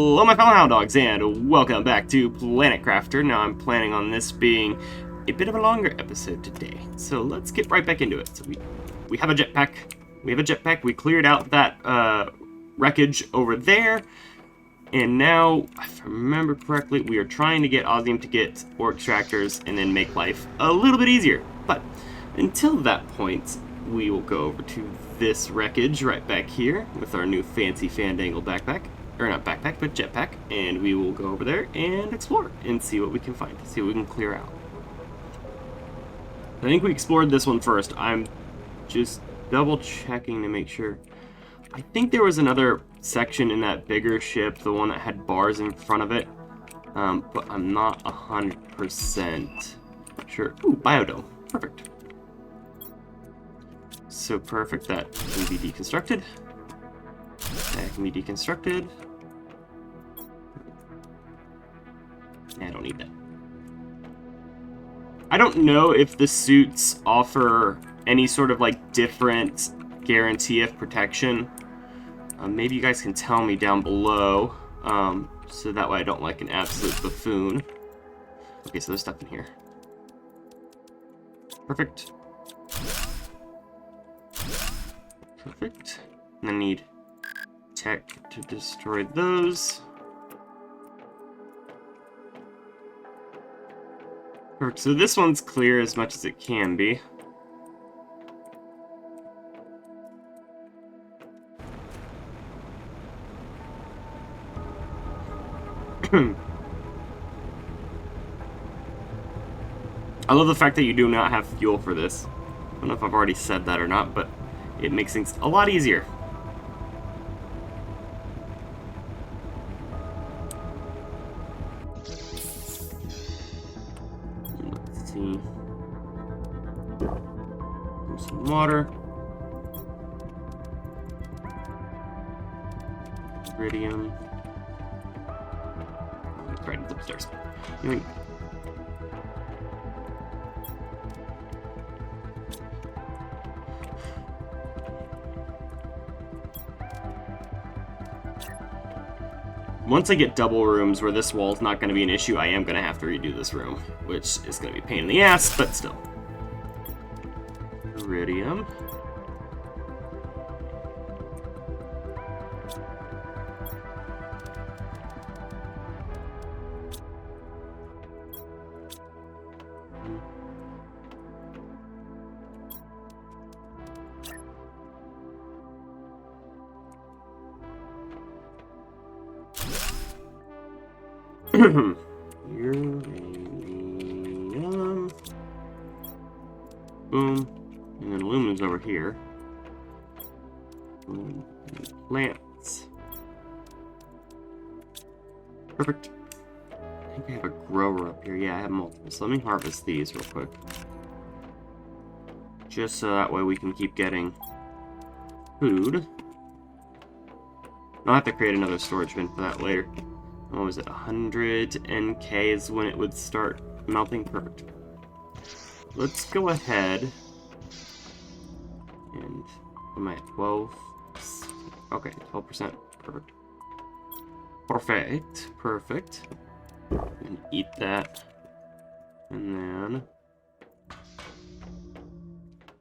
Hello my fellow hound dogs and welcome back to Planet Crafter. Now I'm planning on this being a bit of a longer episode today, so let's get right back into it. So we have a jetpack. We cleared out that wreckage over there, and now, if I remember correctly, we are trying to get Osmium to get ore extractors and then make life a little bit easier. But until that point, we will go over to this wreckage right back here with our new fancy Fandangle backpack. Or not backpack, but jetpack, and we will go over there and explore and see what we can find, see what we can clear out. I think we explored this one first. I'm just double checking to make sure. I think there was another section in that bigger ship, the one that had bars in front of it, but I'm not 100% sure. Ooh, biodome, perfect. So perfect, that can be deconstructed. That can be deconstructed. I don't need that. I don't know if the suits offer any sort of like different guarantee of protection. Maybe you guys can tell me down below, so that way I don't like an absolute buffoon. Okay, so there's stuff in here. Perfect. Perfect. And I need tech to destroy those. Perfect. So this one's clear as much as it can be. I love the fact that you do not have fuel for this. I don't know if I've already said that or not, but it makes things a lot easier. Let's see. There's some water. Iridium. That's right, it's upstairs. Yoink. Once I get double rooms where this wall's not going to be an issue, I am going to have to redo this room, which is going to be a pain in the ass, but still. Iridium. Uranium. Boom. And then aluminum's over here. Boom. And plants. Perfect. I think I have a grower up here. Yeah, I have multiple. So let me harvest these real quick. Just so that way we can keep getting food. I'll have to create another storage bin for that later. What was it? 100 NK is when it would start melting. Perfect. Let's go ahead. And am I at 12? Okay, 12%. Perfect. Perfect. Perfect. And eat that. And then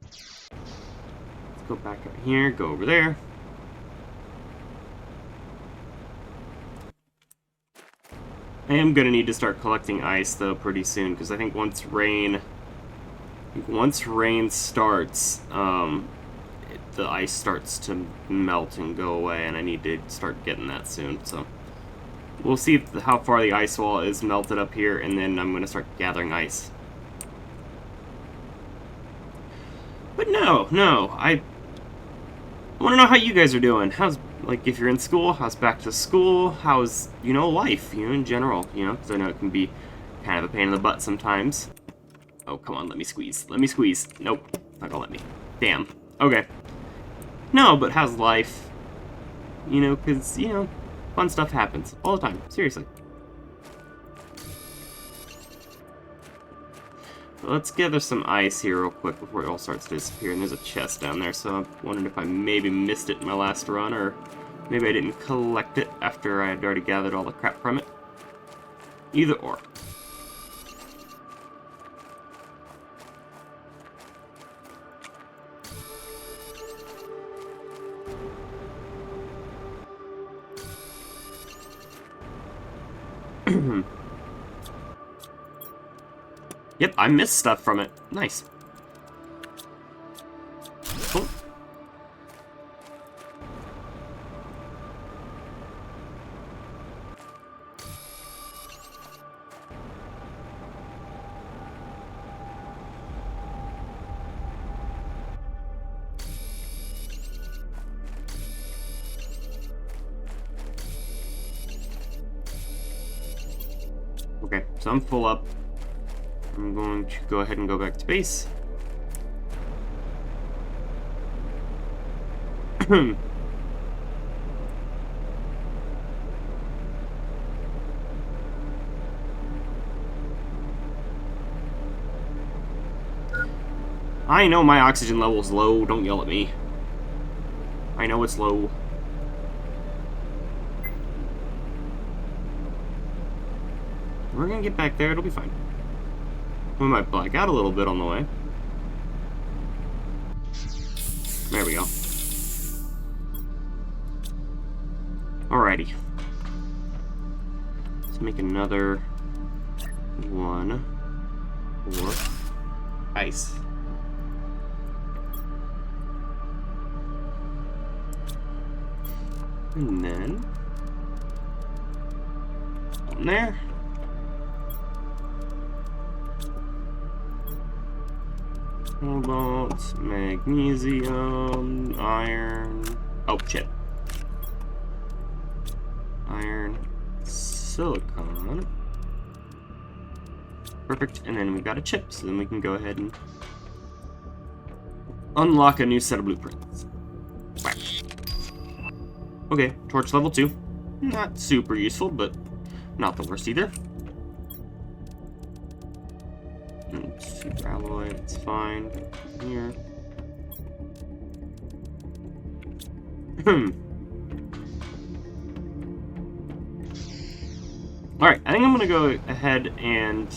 let's go back up here, go over there. I am gonna need to start collecting ice though pretty soon, because I think once rain starts, the ice starts to melt and go away, and I need to start getting that soon. So we'll see how far the ice wall is melted up here, and then I'm gonna start gathering ice. But no, I want to know how you guys are doing. How's, like, if you're in school, how's back to school? How's, life, in general, because I know it can be kind of a pain in the butt sometimes. Oh, come on, let me squeeze. Let me squeeze. Nope, not gonna let me. Damn. Okay. No, but how's life? Because, fun stuff happens all the time. Seriously. Let's gather some ice here real quick before it all starts to disappear. And there's a chest down there, so I'm wondering if I maybe missed it in my last run, or Maybe I didn't collect it after I had already gathered all the crap from it. Either or. Yep, I missed stuff from it. Nice. Cool. Okay, so I'm full up. I'm going to go ahead and go back to base. I know my oxygen level's low, don't yell at me. I know it's low. We're gonna get back there, it'll be fine. We might black out a little bit on the way. There we go. Alrighty. Let's make another one for ice. And then on there. Cobalt, magnesium, iron. Oh, shit. Iron, silicon. Perfect, and then we got a chip, so then we can go ahead and unlock a new set of blueprints. Right. Okay, torch level 2. Not super useful, but not the worst either. Super alloy, it's fine. Here. Alright, I think I'm gonna go ahead and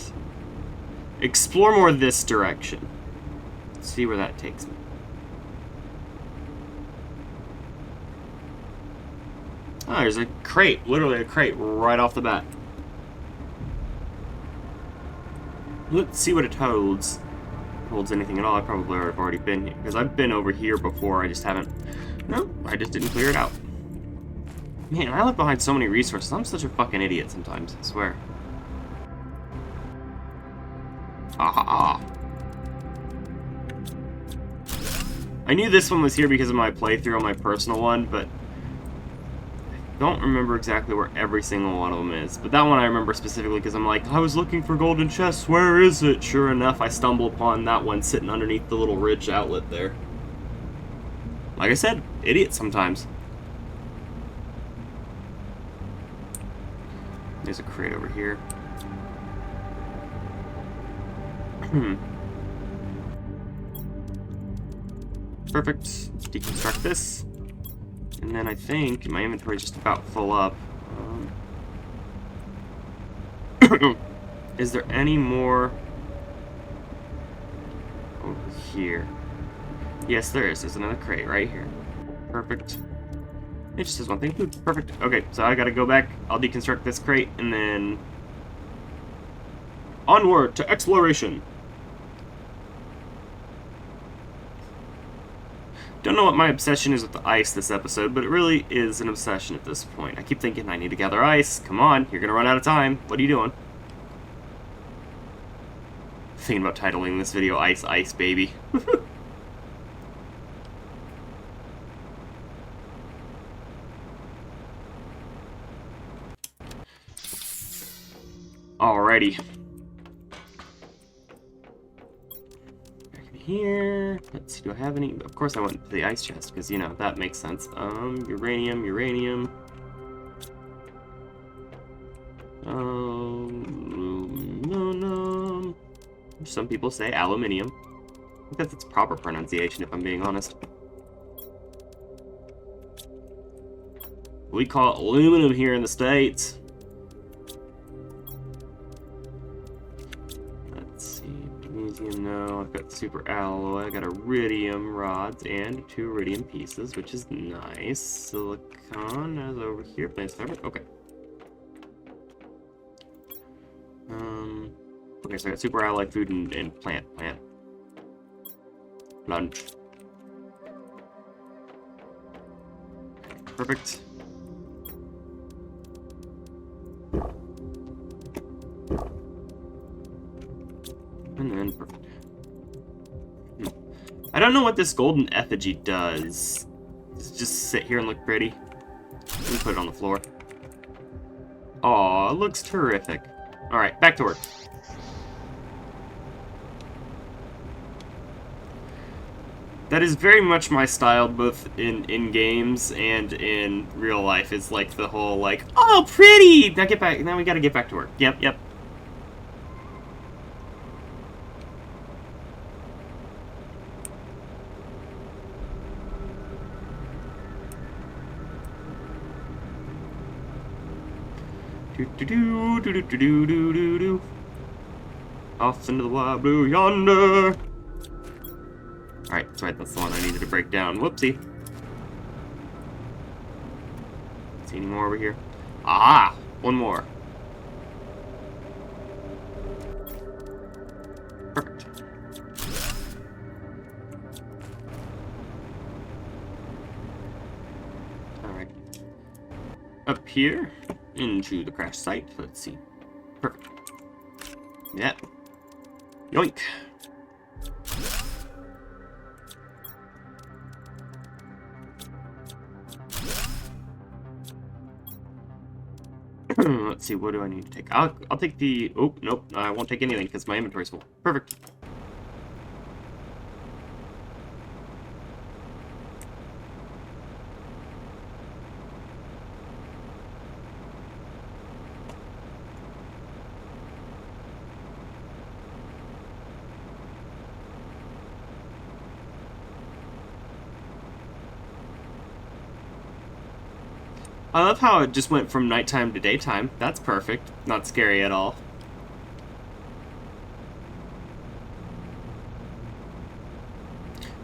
explore more this direction. See where that takes me. Oh, there's a crate. Literally a crate right off the bat. Let's see what it holds. If it holds anything at all, I probably have already been here. Because I've been over here before, I just haven't... No, I just didn't clear it out. Man, I left behind so many resources. I'm such a fucking idiot sometimes, I swear. Ah. I knew this one was here because of my playthrough on my personal one, but... don't remember exactly where every single one of them is, but that one I remember specifically because I'm like, I was looking for golden chests, where is it? Sure enough, I stumble upon that one sitting underneath the little ridge outlet there. Like I said, idiot sometimes. There's a crate over here. Perfect. Let's deconstruct this. And then I think my inventory is just about full up. Is there any more over here? Yes, there is. There's another crate right here. Perfect. It just says one thing. Food. Perfect. Okay, so I gotta go back. I'll deconstruct this crate and then onward to exploration. Don't know what my obsession is with the ice this episode, but it really is an obsession at this point. I keep thinking I need to gather ice. Come on, you're gonna run out of time. What are you doing? Thinking about titling this video Ice Ice Baby. Alrighty. Here, let's see, do I have any? Of course I went to the ice chest, because, you know, that makes sense. Uranium. Aluminum. Some people say aluminium. I think that's its proper pronunciation, if I'm being honest. We call it aluminum here in the States. Let's see. Magnesium, no. I've got super alloy. I got iridium rods and 2 iridium pieces, which is nice. Silicon is over here. Plant fabric. Okay. Okay, so I got super alloy, food, and plant. Lunch. Perfect. And then perfect. I don't know what this golden effigy does. Does it just sit here and look pretty? Let me put it on the floor. Aw, it looks terrific. Alright, back to work. That is very much my style, both in games and in real life. It's like the whole, like, oh, pretty! Now get back, now we gotta get back to work. Yep. Do. Off into the wild blue yonder. Alright, that's right, that's the one I needed to break down. Whoopsie. See any more over here? Ah! One more. Perfect. Alright. Up here, into the crash site. Let's see. Perfect. Yeah. Yoink. Let's see, what do I need to take? I'll take the... Oh, nope, I won't take anything because my inventory's full. Perfect. I love how it just went from nighttime to daytime. That's perfect. Not scary at all.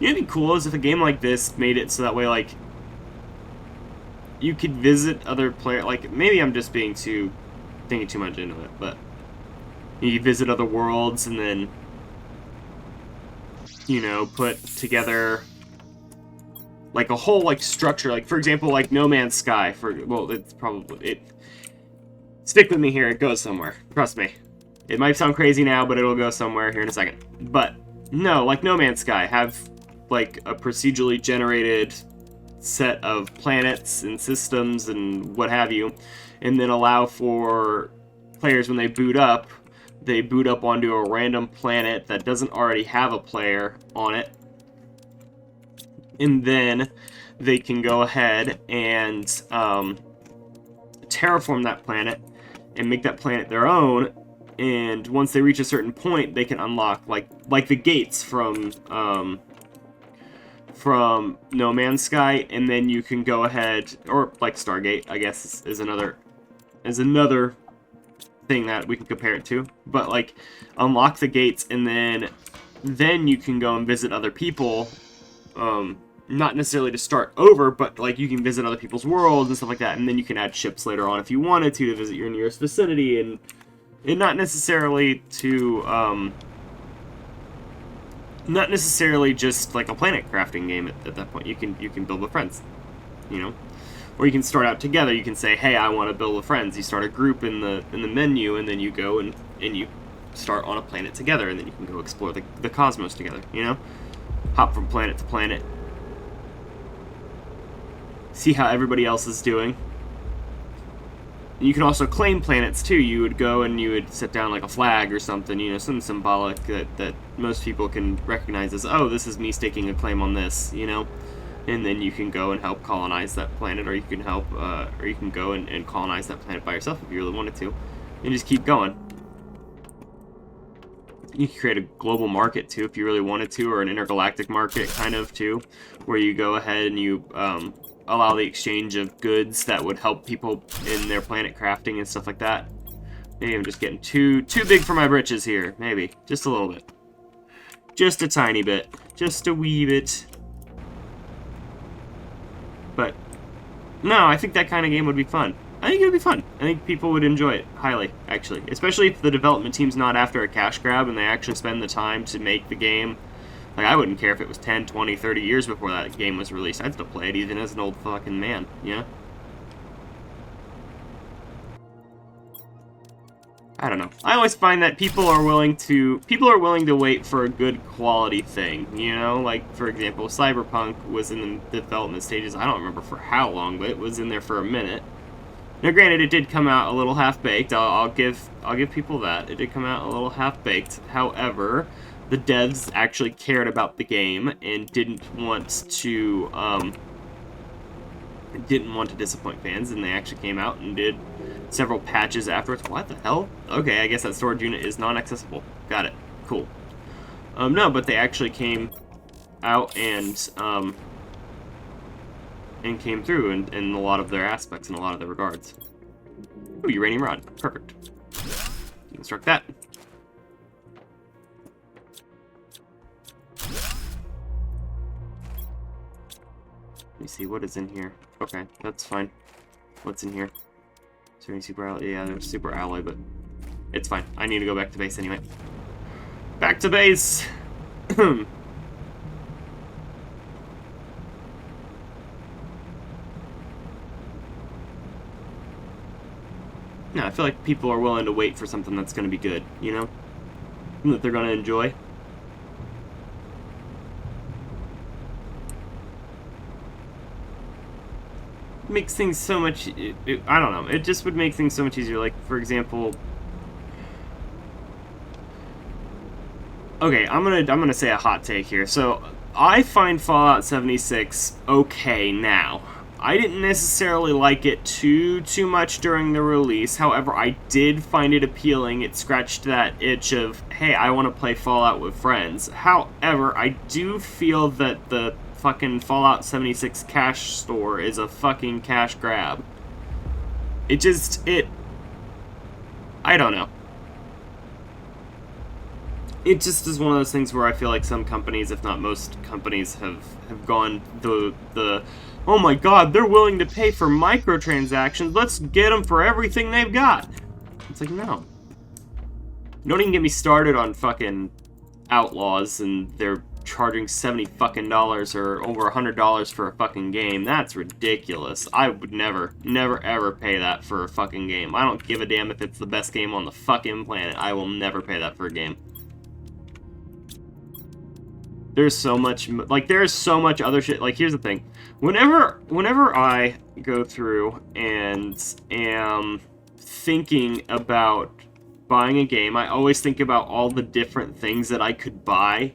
You know what'd be cool is if a game like this made it so that way, like, you could visit other players. Like, maybe I'm just being thinking too much into it, but you could visit other worlds and then, you know, put together like a whole like structure. Like, for example, like No Man's Sky. Well, it's probably stick with me here. It goes somewhere. Trust me. It might sound crazy now, but it'll go somewhere here in a second. But no, like No Man's Sky, have like a procedurally generated set of planets and systems and what have you, and then allow for players when they boot up onto a random planet that doesn't already have a player on it, and then they can go ahead and terraform that planet and make that planet their own. And once they reach a certain point, they can unlock like the gates from No Man's Sky, and then you can go ahead, or like Stargate, I guess is another thing that we can compare it to. But like unlock the gates, and then you can go and visit other people. Not necessarily to start over, but like you can visit other people's worlds and stuff like that, and then you can add ships later on if you wanted to visit your nearest vicinity, and not necessarily just like a planet crafting game at that point. You can build with friends, you know, or you can start out together. You can say, hey, I want to build with friends. You start a group in the menu, and then you go and you start on a planet together, and then you can go explore the cosmos together, you know, hop from planet to planet, see how everybody else is doing. And you can also claim planets too. You would go and you would set down like a flag or something, you know, something symbolic that most people can recognize as, oh, this is me staking a claim on this, you know. And then you can go and help colonize that planet, or you can help, or you can go and colonize that planet by yourself if you really wanted to, and just keep going. You can create a global market too if you really wanted to, or an intergalactic market kind of too, where you go ahead and you allow the exchange of goods that would help people in their planet crafting and stuff like that. Maybe I'm just getting too big for my britches here. Maybe. Just a little bit. Just a tiny bit. Just a wee bit. But, no, I think that kind of game would be fun. I think it would be fun. I think people would enjoy it highly, actually. Especially if the development team's not after a cash grab and they actually spend the time to make the game. Like, I wouldn't care if it was 10, 20, 30 years before that game was released. I'd still play it even as an old fucking man, you know? I don't know. I always find that people are willing to wait for a good quality thing, you know? Like, for example, Cyberpunk was in the development stages, I don't remember for how long, but it was in there for a minute. Now, granted, it did come out a little half-baked. I'll give people that. It did come out a little half-baked. However, the devs actually cared about the game and didn't want to disappoint fans, and they actually came out and did several patches afterwards. What the hell? Okay, I guess that storage unit is non-accessible. Got it. Cool. No, but they actually came out and came through in a lot of their aspects, in a lot of their regards. Ooh, uranium rod. Perfect. Construct that. Let me see, what is in here? Okay, that's fine. What's in here? Is there any super alloy? Yeah, there's super alloy, but it's fine. I need to go back to base anyway. Back to base! No, I feel like people are willing to wait for something that's going to be good, you know? That they're going to enjoy. Makes things so much... I don't know. It just would make things so much easier. Like, for example... Okay, I'm gonna say a hot take here. So, I find Fallout 76 okay now. I didn't necessarily like it too much during the release. However, I did find it appealing. It scratched that itch of, hey, I want to play Fallout with friends. However, I do feel that the fucking Fallout 76 cash store is a fucking cash grab. I don't know. It just is one of those things where I feel like some companies, if not most companies, have gone the oh my god, they're willing to pay for microtransactions, let's get them for everything they've got. It's like, no. Don't even get me started on fucking Outlaws and they're charging $70 fucking or over $100 for a fucking game. That's ridiculous. I would never ever pay that for a fucking game. I don't give a damn if it's the best game on the fucking planet. I will never pay that for a game. There's so much, like, there's so much other shit. Like, here's the thing. Whenever I go through and am thinking about buying a game, I always think about all the different things that I could buy.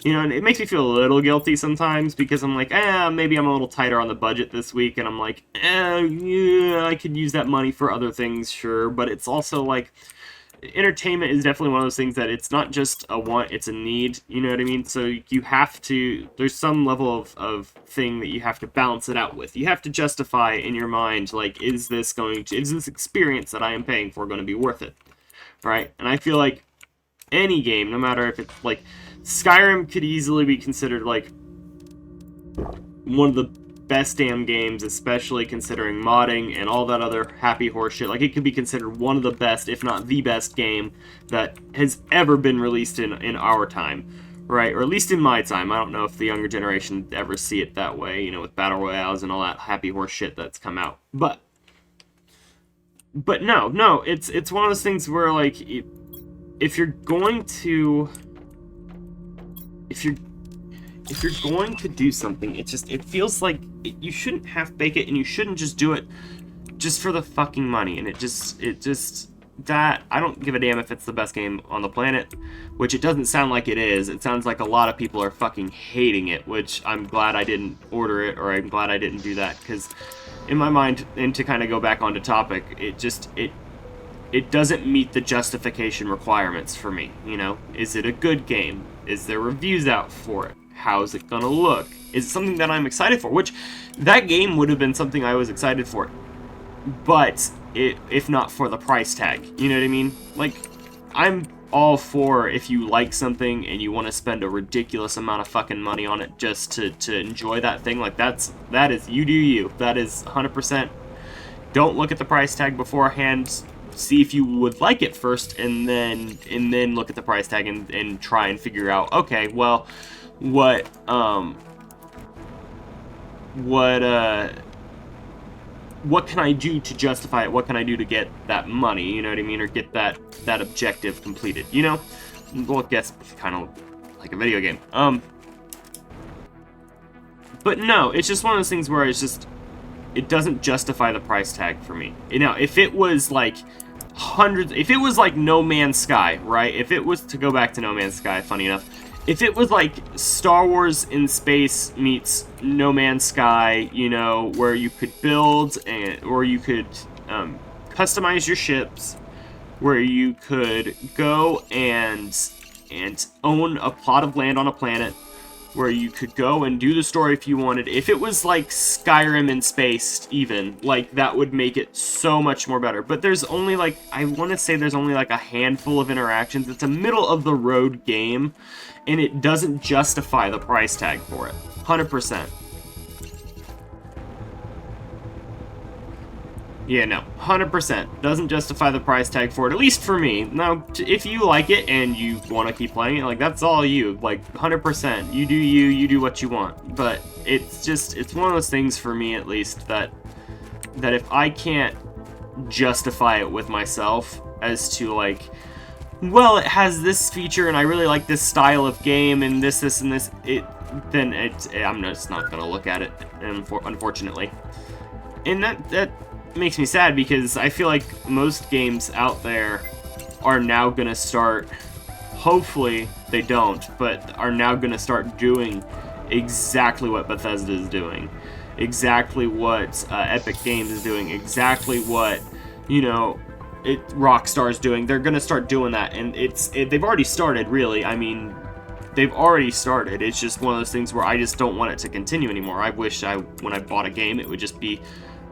You know, and it makes me feel a little guilty sometimes because I'm like, maybe I'm a little tighter on the budget this week, and I'm like, yeah, I could use that money for other things, sure, but it's also like, entertainment is definitely one of those things that it's not just a want, it's a need, you know what I mean? So you have to, there's some level of thing that you have to balance it out with. You have to justify in your mind, like, is this experience that I am paying for going to be worth it? Right? And I feel like any game, no matter if it's, like, Skyrim could easily be considered, like, one of the best damn games, especially considering modding and all that other happy horse shit. Like, it could be considered one of the best, if not the best game that has ever been released in our time, right? Or at least in my time. I don't know if the younger generation ever see it that way, you know, with Battle Royales and all that happy horse shit that's come out. But no, it's one of those things where, like, if you're going to do something, it feels like you shouldn't half-bake it, and you shouldn't just do it just for the fucking money. And that, I don't give a damn if it's the best game on the planet, which it doesn't sound like it is. It sounds like a lot of people are fucking hating it, which I'm glad I didn't order it, or I'm glad I didn't do that, because in my mind, and to kind of go back onto topic, it doesn't meet the justification requirements for me, you know? Is it a good game? Is there reviews out for it? How's it gonna look? Is it something that I'm excited for? Which, that game would have been something I was excited for. But, if not for the price tag. You know what I mean? Like, I'm all for if you like something and you want to spend a ridiculous amount of fucking money on it just to enjoy that thing. Like, that is, you do you. That is 100%. Don't look at the price tag beforehand. See if you would like it first, and then look at the price tag and try and figure out, okay, well, what can I do to justify it? What can I do to get that money, you know what I mean, or get that objective completed, you know? Well, I guess kind of like a video game. But no, it's just one of those things where it's just, it doesn't justify the price tag for me. Now, if it was like if it was like No Man's Sky, right? If it was, to go back to No Man's Sky, funny enough, if it was like Star Wars in space meets No Man's Sky, you know, where you could build or you could customize your ships, where you could go and own a plot of land on a planet, where you could go and do the story if you wanted. If it was like Skyrim in space, even, like, that would make it so much more better. But there's only like, I want to say there's only like a handful of interactions. It's a middle of the road game, and it doesn't justify the price tag for it. 100%. Yeah, no, 100% doesn't justify the price tag for it, at least for me. Now, if you like it and you want to keep playing it, like, that's all you, like, 100%. You do you do what you want. But it's just, it's one of those things for me, at least, that if I can't justify it with myself as to, like, well, it has this feature and I really like this style of game and this and this, then I'm just not gonna look at it, unfortunately. And that makes me sad, because I feel like most games out there are now gonna start, hopefully they don't, but are now gonna start doing exactly what Bethesda is doing, exactly what Epic Games is doing, exactly what, you know, Rockstar is doing. They're gonna start doing that, and they've already started, really. I mean, they've already started. It's just one of those things where I just don't want it to continue anymore. I wish when I bought a game, it would just be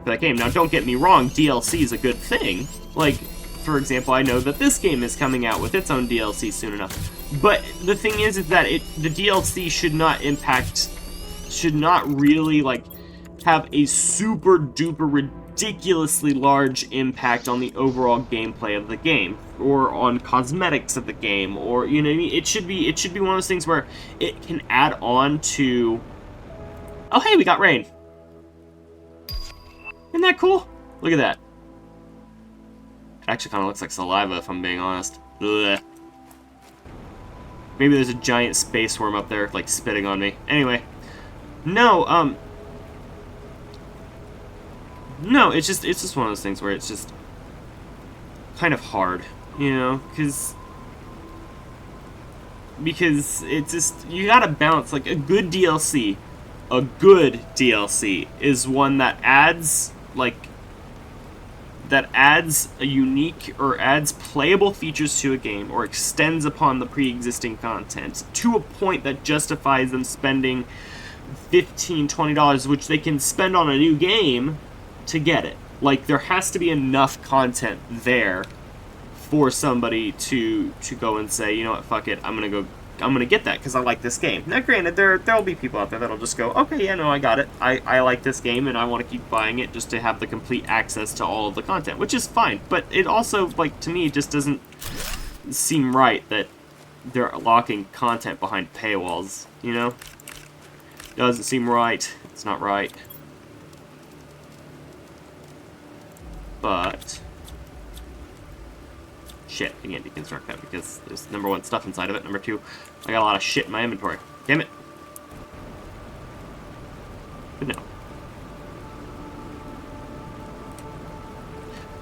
that game. Now, don't get me wrong, DLC is a good thing. Like, for example, I know that this game is coming out with its own DLC soon enough. But the thing is that the DLC should not really, like, have a super duper ridiculously large impact on the overall gameplay of the game, or on cosmetics of the game, or, you know what I mean? It should be one of those things where it can add on to, oh hey, we got rain. Isn't that cool? Look at that. It actually kind of looks like saliva, if I'm being honest. Ugh. Maybe there's a giant space worm up there, like, spitting on me. Anyway. No, no, it's just one of those things where it's just kind of hard, you know? Because it's just, you gotta balance, like, a good DLC is one that adds, like, a unique or adds playable features to a game, or extends upon the pre-existing content to a point that justifies them spending $15, $20, which they can spend on a new game to get it. Like, there has to be enough content there for somebody to go and say, you know what, fuck it, I'm gonna get that because I like this game. Now, granted, there'll be people out there that'll just go, okay, yeah, no, I got it. I like this game and I want to keep buying it just to have the complete access to all of the content, which is fine. But it also, like, to me, it just doesn't seem right that they're locking content behind paywalls, you know? Doesn't seem right. It's not right. But shit, I can't deconstruct that because there's, number one, stuff inside of it. Number two, I got a lot of shit in my inventory. Damn it. But no.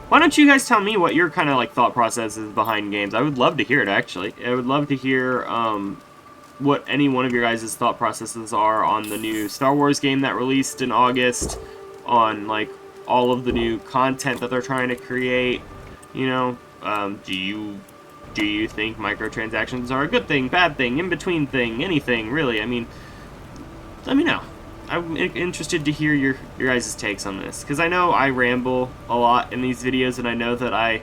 Why don't you guys tell me what your kind of, like, thought process is behind games? I would love to hear it, actually. I would love to hear what any one of your guys' thought processes are on the new Star Wars game that released in August, on, like, all of the new content that they're trying to create, you know? Do you think microtransactions are a good thing, bad thing, in-between thing, anything, really? I mean, let me know. I'm interested to hear your guys' takes on this, because I know I ramble a lot in these videos, and I know that I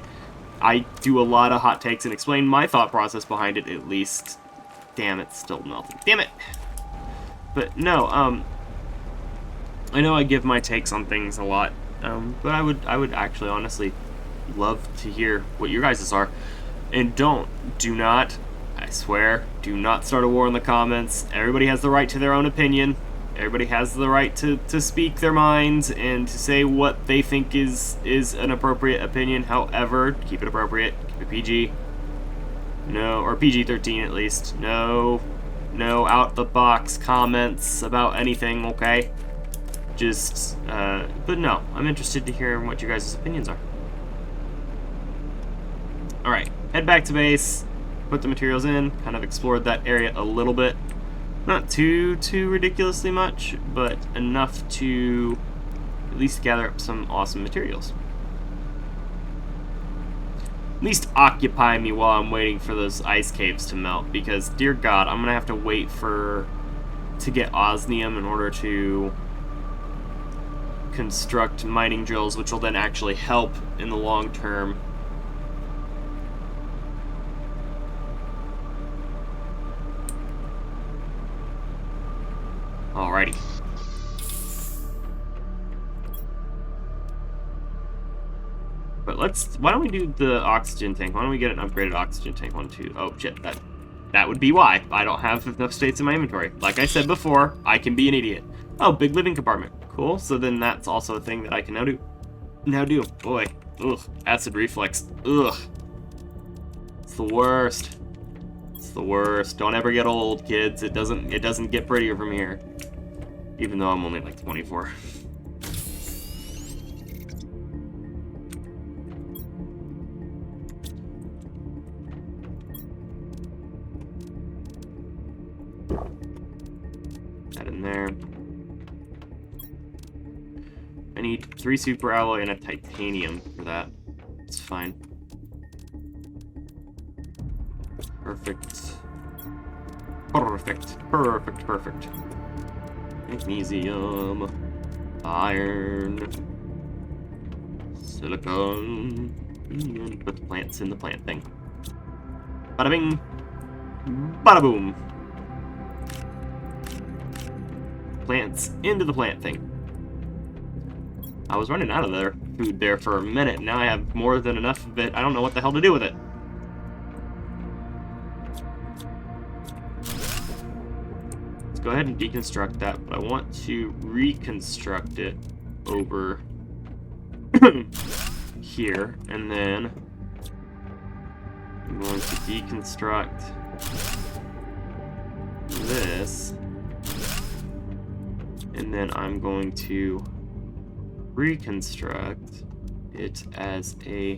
do a lot of hot takes and explain my thought process behind it, at least. Damn, it's still melting. Damn it! But no, I know I give my takes on things a lot, but I would actually honestly love to hear what your guys' are. And do not, I swear, do not start a war in the comments. Everybody has the right to their own opinion. Everybody has the right to speak their minds and to say what they think is an appropriate opinion. However, keep it appropriate, keep it PG. No, or PG-13 at least. No out-the-box comments about anything, okay? Just, but no, I'm interested to hear what your guys' opinions are. Alright, head back to base, put the materials in, kind of explored that area a little bit. Not too ridiculously much, but enough to at least gather up some awesome materials. At least occupy me while I'm waiting for those ice caves to melt, because, dear God, I'm gonna have to wait to get osmium in order to construct mining drills, which will then actually help in the long term. Alrighty. But why don't we do the oxygen tank? Why don't we get an upgraded oxygen tank? Oh shit, that would be why. I don't have enough space in my inventory. Like I said before, I can be an idiot. Oh, big living compartment. Cool, so then that's also a thing that I can now do. Boy, ugh, acid reflux, ugh. It's the worst. It's the worst. Don't ever get old, kids. It doesn't get prettier from here. Even though I'm only like 24. That in there. I need 3 super alloy and a titanium for that. It's fine. Perfect. Perfect. Magnesium, iron, silicon, and put the plants in the plant thing. Bada bing, bada boom. Plants into the plant thing. I was running out of their food there for a minute. Now I have more than enough of it. I don't know what the hell to do with it. Let's go ahead and deconstruct that, but I want to reconstruct it over here, and then I'm going to deconstruct this, and then I'm going to reconstruct it as a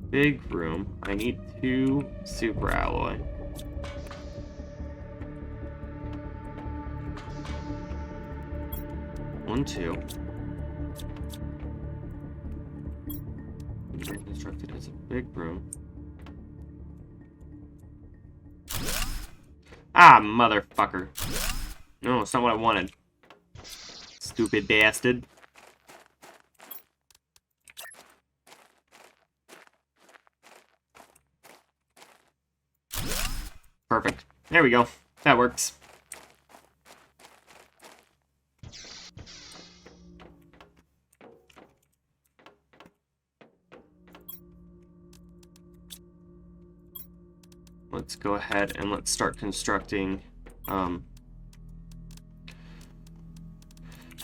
big room. I need 2 super alloy. One, 2. Reconstruct it as a big room. Ah, motherfucker. No, it's not what I wanted. Stupid bastard. Perfect. There we go. That works. Let's go ahead and let's start constructing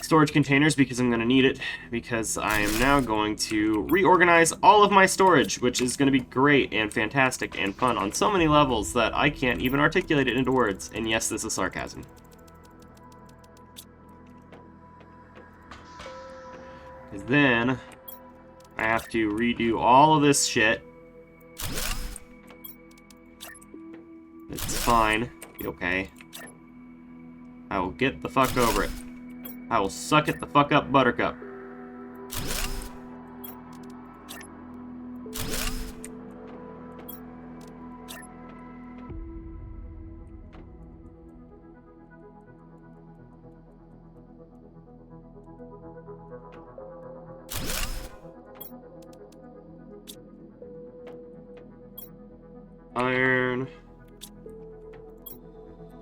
storage containers, because I'm going to need it, because I am now going to reorganize all of my storage, which is going to be great and fantastic and fun on so many levels that I can't even articulate it into words. And yes, this is sarcasm. Because then I have to redo all of this shit. It's fine. Be okay. I will get the fuck over it. I will suck it the fuck up, Buttercup. Iron.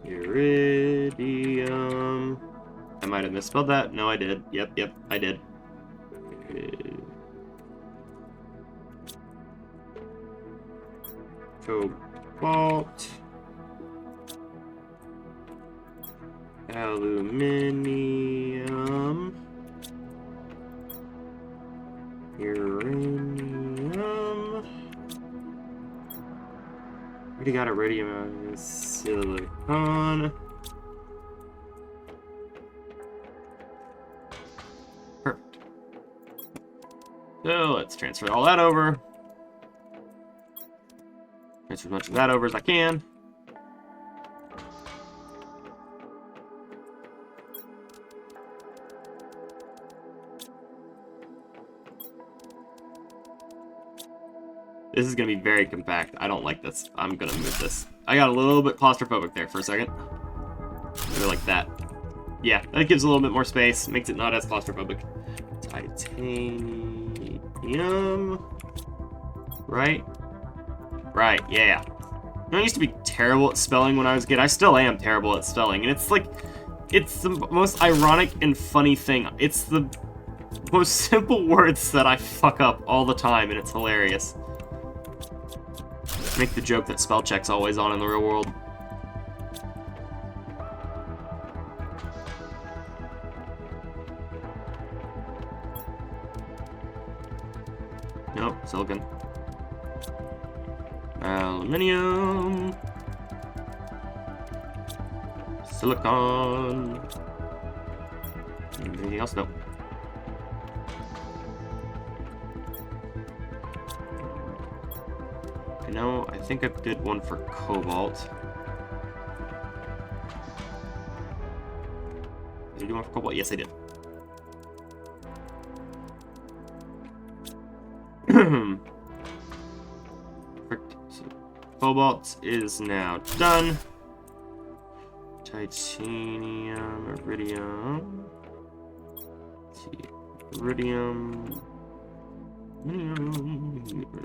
Iridium. I might have misspelled that. No, I did. Yep, I did. Cobalt. Aluminium. Uranium. Already got iridium and silicon. Perfect. So let's transfer all that over. Transfer as much of that over as I can. This is going to be very compact. I don't like this. I'm going to move this. I got a little bit claustrophobic there for a second. Maybe like that. Yeah, that gives a little bit more space. Makes it not as claustrophobic. Titanium. Right? Right, yeah. I used to be terrible at spelling when I was a kid. I still am terrible at spelling. And it's like, it's the most ironic and funny thing. It's the most simple words that I fuck up all the time, and it's hilarious. Make the joke that spell check's always on in the real world. Nope, silicon. Aluminium. Silicon. Anything else? Nope. No, I think I did one for cobalt. Did I do one for cobalt? Yes, I did. So, cobalt is now done. Titanium, iridium. Iridium.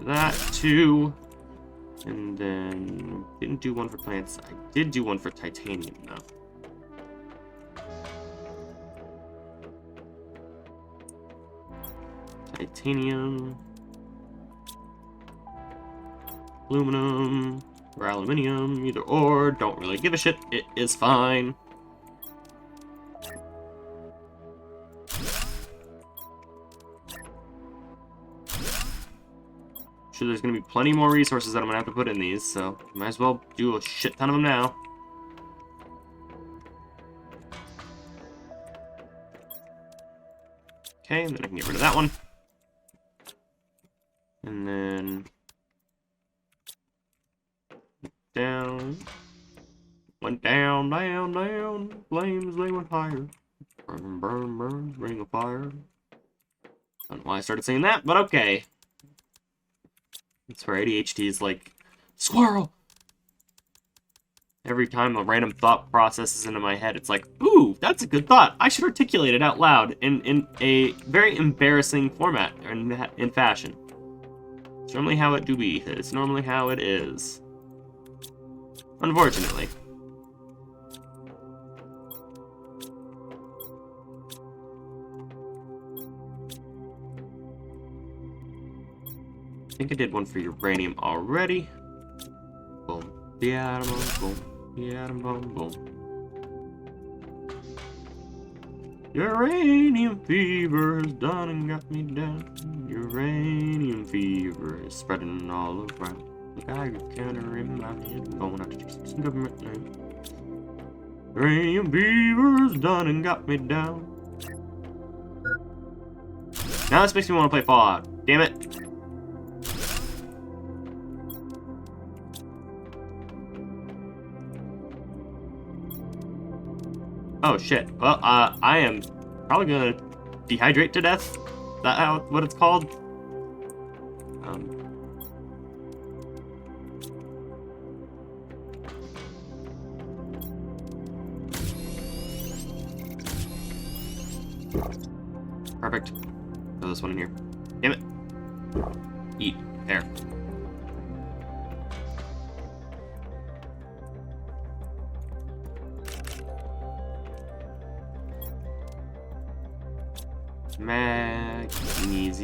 That too. And then, didn't do one for plants. I did do one for titanium, though. Titanium. Aluminum. Or aluminium. Either or. Don't really give a shit. It is fine. Sure, there's going to be plenty more resources that I'm going to have to put in these, so might as well do a shit ton of them now. Okay, and then I can get rid of that one. And then down. Went down, down, down. Flames, they went higher. Burn, burn, burn, ring of fire. I don't know why I started saying that, but okay. That's where ADHD is like, squirrel! Every time a random thought processes into my head, it's like, ooh, that's a good thought. I should articulate it out loud in a very embarrassing format, in fashion. It's normally how it do be. It's normally how it is. Unfortunately. I think I did one for uranium already. Boom. The atom bomb. Boom. The atom bomb. Boom. Uranium fever has done and got me down. Uranium fever is spreading all around. Look, I got counter in my head. Going out to chase some government name. Uranium fever has done and got me down. Now this makes me want to play Fallout. Damn it. Oh shit. Well, I am probably gonna dehydrate to death. Is that what it's called? Perfect. Throw this one in here. Damn it. Eat. There.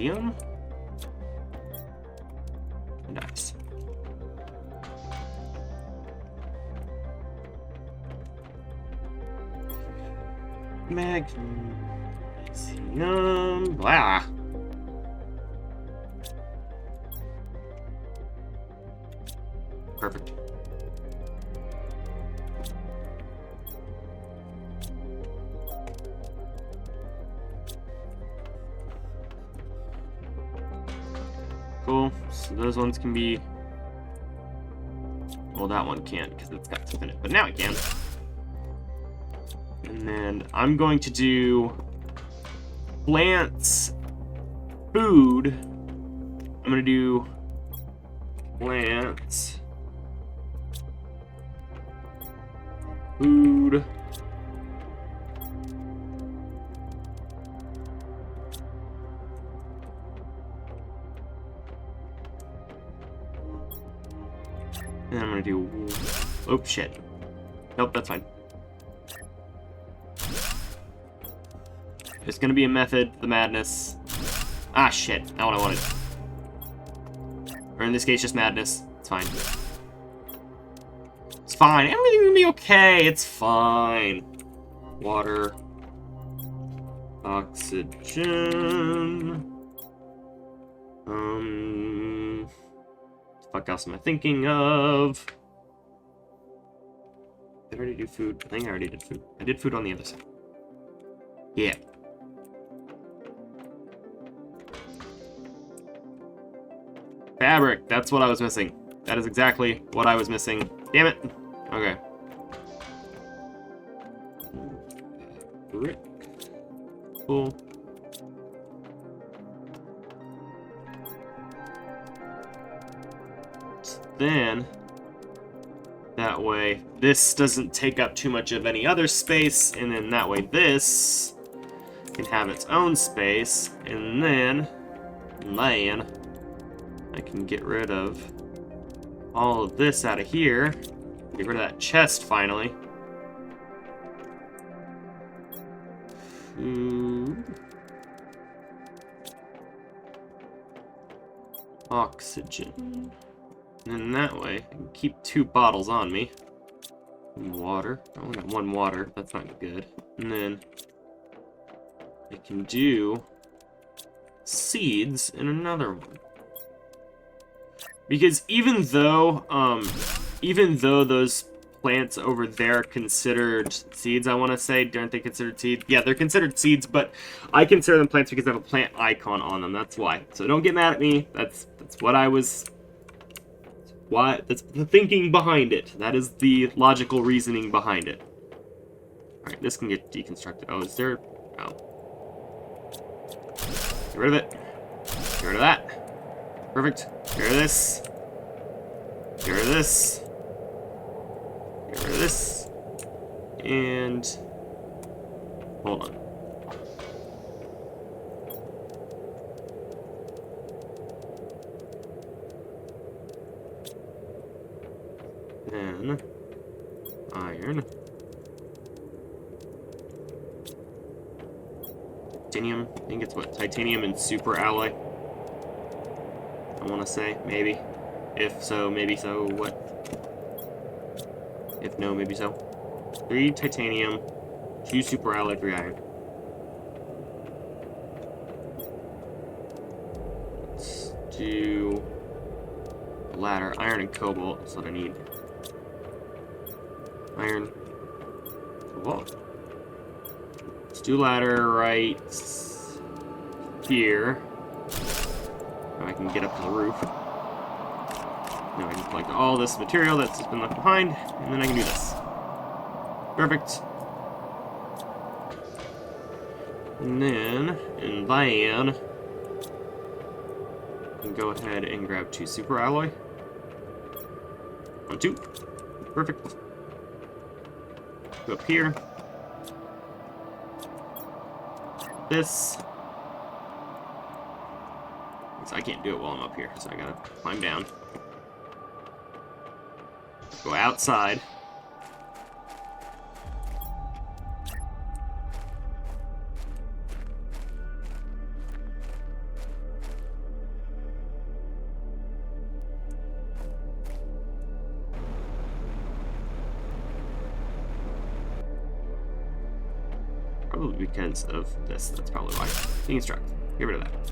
magnesium. Nice. Magnesium. Blah. Perfect. Cool. So those ones can be... Well, that one can't because it's got stuff in it, but now it can. And then I'm going to do plants, food. I'm going to do plants, food, and I'm going to do... Oh, shit. Nope, that's fine. There's gonna be a method to the madness. Ah, shit. Not what I wanted. Or in this case, just madness. It's fine. It's fine. Everything will be okay. It's fine. Water. Oxygen. What the fuck else am I thinking of? Did I already do food? I think I already did food. I did food on the other side. Yeah. Fabric, that's what I was missing. That is exactly what I was missing. Damn it. Okay. Brick. Cool. Then, that way, this doesn't take up too much of any other space, and then that way this can have its own space, and then I can get rid of all of this out of here. Get rid of that chest, finally. Food. Oxygen. And that way, I can keep 2 bottles on me. And water. I only got 1 water. That's not good. And then I can do seeds in another one. Because even though those plants over there are considered seeds, I want to say, aren't they considered seeds? Yeah, they're considered seeds, but I consider them plants because they have a plant icon on them. That's why. So don't get mad at me. That's what I was. Why? That's the thinking behind it. That is the logical reasoning behind it. All right, this can get deconstructed. Oh, is there? Oh. Get rid of it. Get rid of that. Perfect. Get rid of this. Get rid of this. Get rid of this. And hold on. Then iron. Titanium. I think it's what? Titanium and super alloy. I want to say, maybe. If so, maybe so. What? If no, maybe so. 3 titanium, 2 super alloy, 3 iron. Let's do a ladder. Iron and cobalt. That's what I need. Iron. Cobalt. Let's do ladder right here. Now I can get up to the roof. Now I can collect all this material that's just been left behind, and then I can do this. Perfect. And then I can go ahead and grab 2 super alloy. 1, 2. Perfect. Go up here. This. I can't do it while I'm up here, so I gotta climb down. Go outside. because of this. That's probably why. Deconstruct. Get rid of that.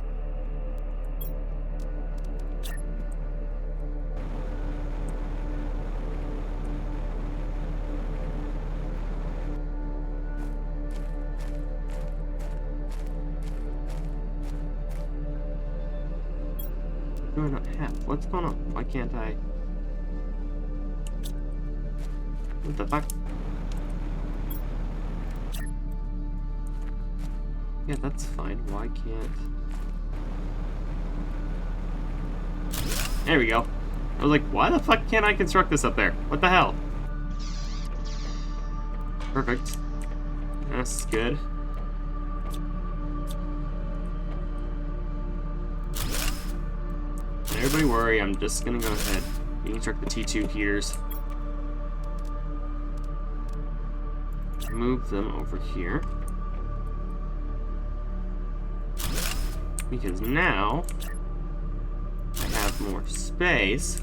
Do I not have? What's going on? Why can't I? What the fuck? Yeah, that's fine. Why can't... There we go. I was like, why the fuck can't I construct this up there? What the hell? Perfect. That's good. Everybody worry, I'm just gonna go ahead and deconstruct the T2 heaters. Move them over here. Because now I have more space.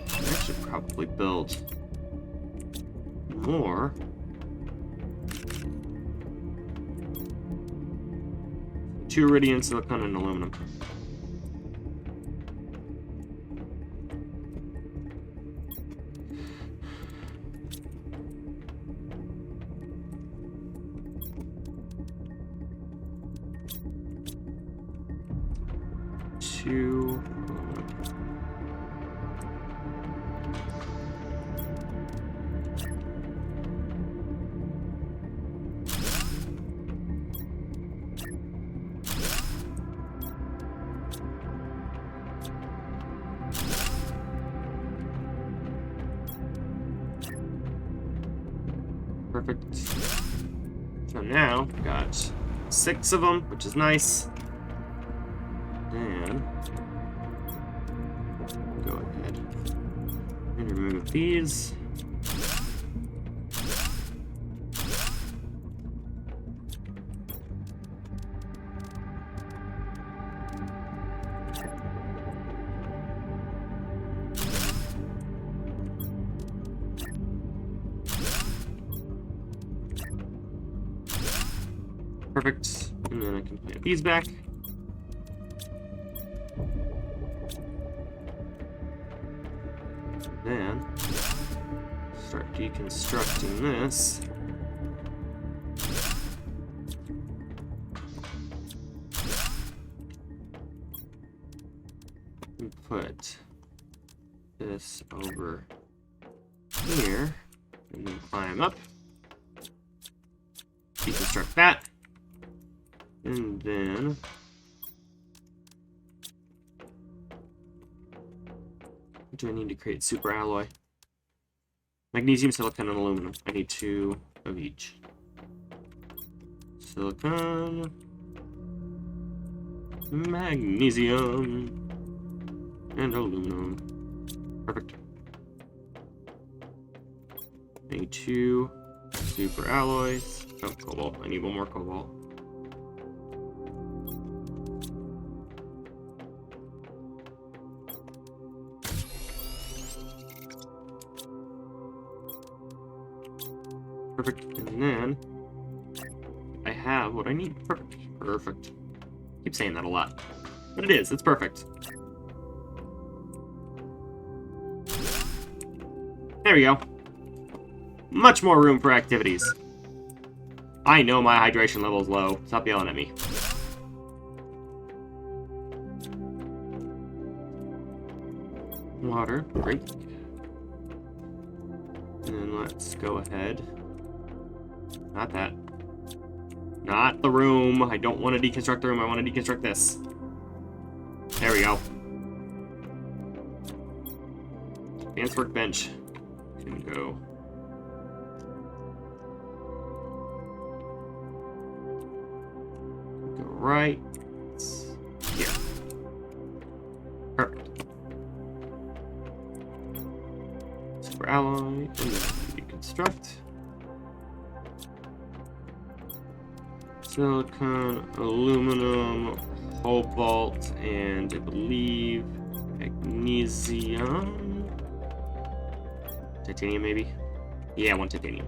I should probably build more. Two iridium, silicon, and aluminum. Two aluminum. Perfect. So now, got 6 of them, which is nice. And go ahead and remove these. Perfect. And then I can plant these back. Then start deconstructing this. And put this over here. And then climb up. Deconstruct that. And then what do I need to create super alloy? Magnesium, silicon, and aluminum. I need 2 of each. Silicon, magnesium, and aluminum. Perfect. I need 2 super alloys. Oh, cobalt. I need 1 more cobalt. Perfect. And then I have what I need. Perfect. Perfect. Keep saying that a lot. But it is. It's perfect. There we go. Much more room for activities. I know my hydration level is low. Stop yelling at me. Water. Drink. And then let's go ahead. Not that. Not the room. I don't want to deconstruct the room. I want to deconstruct this. There we go. Advanced workbench. Can go. Go right. Here. Perfect. Super super alloy, deconstruct. Silicon, aluminum, cobalt, and I believe magnesium. Titanium, maybe? Yeah, one titanium.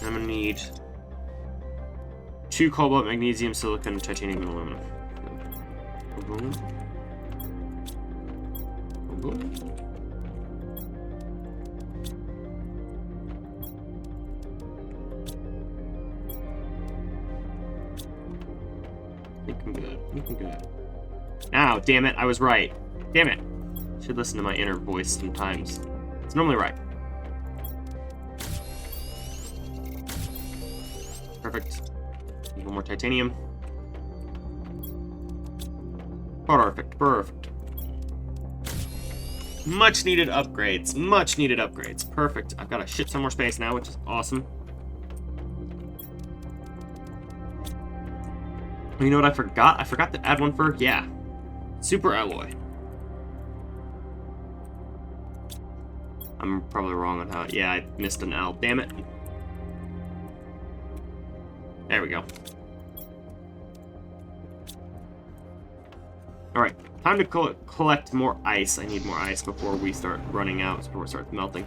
I'm gonna need 2 cobalt, magnesium, silicon, titanium, and aluminum. Looking good. Looking good. Now, damn it, I was right. Damn it. Should listen to my inner voice sometimes. It's normally right. Perfect. Need one more titanium. Perfect, perfect. Much needed upgrades. Much needed upgrades. Perfect. I've got a shit ton more space now, which is awesome. You know what I forgot? I forgot to add one for, yeah, super alloy. I'm probably wrong on how, yeah, I missed an L. Damn it. There we go. Alright, time to collect more ice. I need more ice before we start running out, before it starts melting.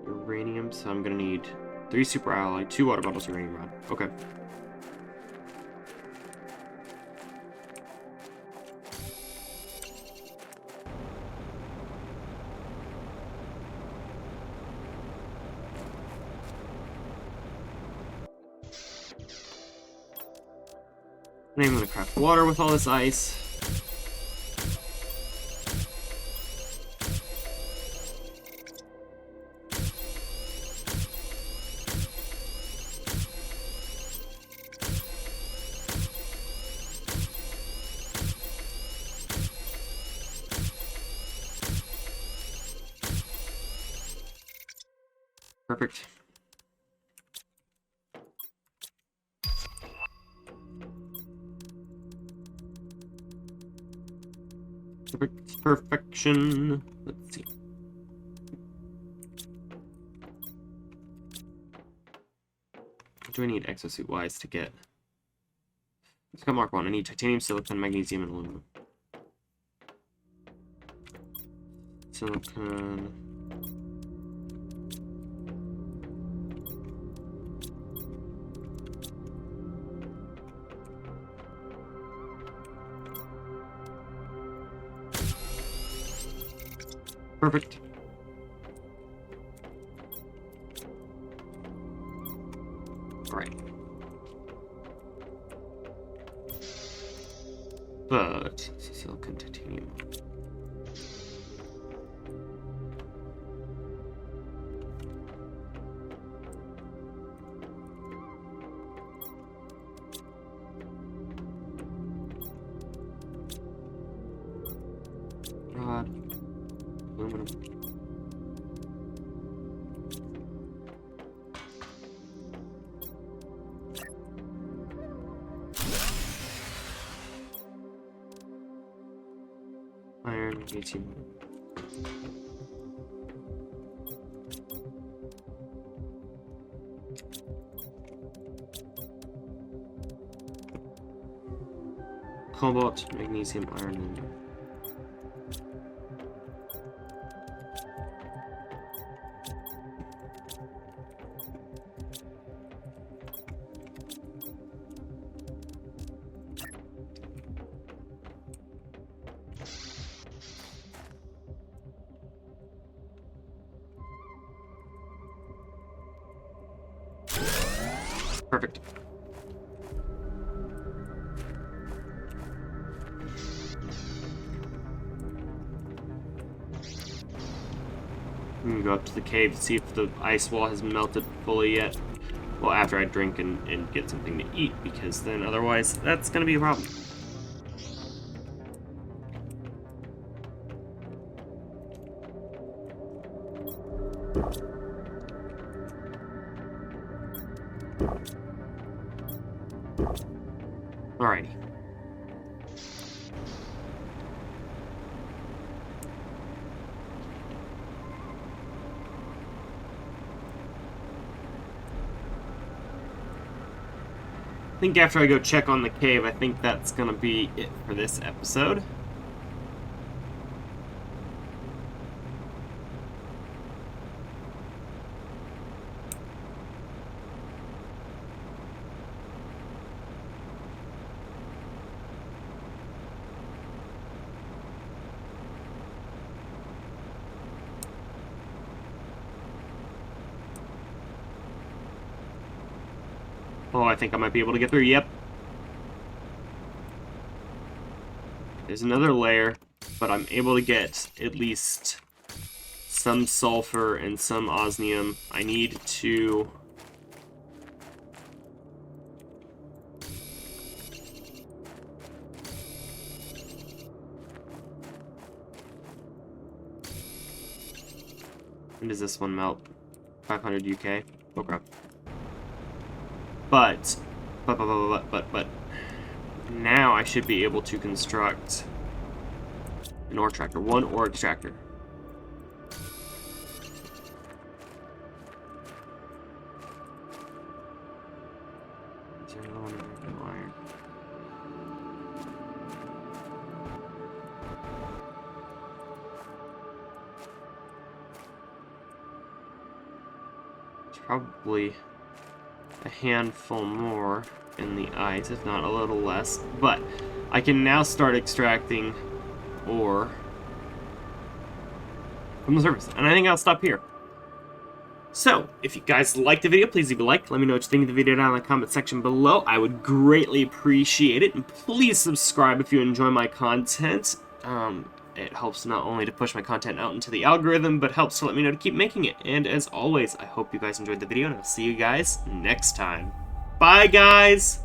Uranium, so I'm gonna need 3 super alloy, 2 water bottles, uranium rod. Okay. And I'm gonna craft water with all this ice. Perfect. Perfection. Let's see. What do I need exosuit wise to get? Let's go mark 1. I need titanium, silicon, magnesium, and aluminum. Silicon. Perfect. Right. But silicon, titanium. Rod. Aluminum. Iron, magnesium. cobalt, magnesium, iron, and... Perfect. I'm gonna go up to the cave to see if the ice wall has melted fully yet. Well, after I drink and get something to eat, because then otherwise that's gonna be a problem. Alrighty. I think after I go check on the cave, I think that's gonna be it for this episode. Oh, I think I might be able to get through. Yep. There's another layer, but I'm able to get at least some sulfur and some osmium. I need to... When does this one melt? 500 UK? Oh crap. But now I should be able to construct an ore tractor, one ore extractor. Is there another one in there? Iron. It's probably a handful more in the ice, if not a little less, but I can now start extracting ore from the surface, and I think I'll stop here. So, if you guys liked the video, please leave a like. Let me know what you think of the video down in the comment section below. I would greatly appreciate it, and please subscribe if you enjoy my content. It helps not only to push my content out into the algorithm, but helps to let me know to keep making it. And as always, I hope you guys enjoyed the video, and I'll see you guys next time. Bye, guys!